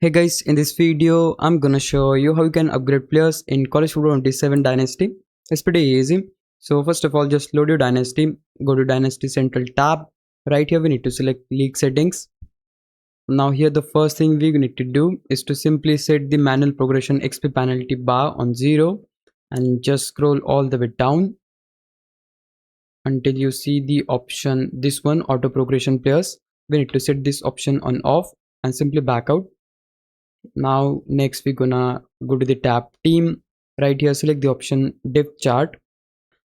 Hey guys, in this video, I'm gonna show you how you can upgrade players in College Football 27 Dynasty. It's pretty easy. So first of all, just load your Dynasty, go to Dynasty Central tab. Right here, we need to select League Settings. Now here, the first thing we need to do is to simply set the manual progression XP penalty bar on 0 and just scroll all the way down until you see the option, this one, auto progression players. We need to set this option on off and simply back out. Now next we're gonna go to the tab team. Right here select the option depth chart.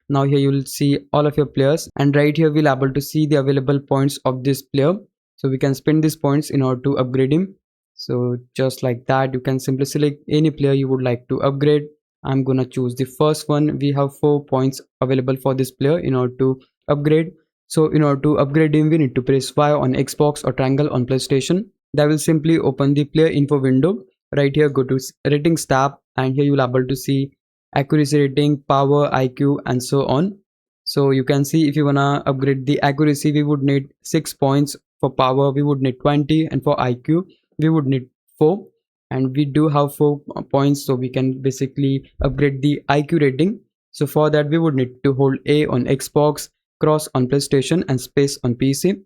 Now here you will see all of your players, and right here we'll able to see the available points of this player, so we can spend these points in order to upgrade him. So just like that, you can simply select any player you would like to upgrade. I'm gonna choose the first one. We have 4 points available for this player in order to upgrade. So in order to upgrade him, we need to press Y on Xbox or triangle on PlayStation. That will simply open the player info window. Right here go to ratings tab, and here you will able to see accuracy rating, power, IQ, and so on. So you can see if you wanna upgrade the accuracy, we would need 6 points. For power we would need 20, and for IQ we would need 4, and we do have 4 points, so we can basically upgrade the IQ rating. So for that we would need to hold A on Xbox, cross on PlayStation, and space on PC.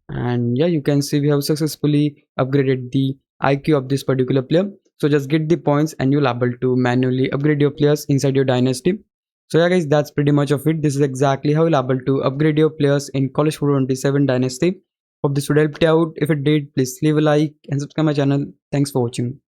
And yeah, you can see we have successfully upgraded the IQ of this particular player. So just get the points and you'll able to manually upgrade your players inside your dynasty. So yeah guys, that's pretty much of it. This is exactly how you'll able to upgrade your players in College Football 27 Dynasty. Hope this would help you out. If it did, please leave a like and subscribe my channel. Thanks for watching.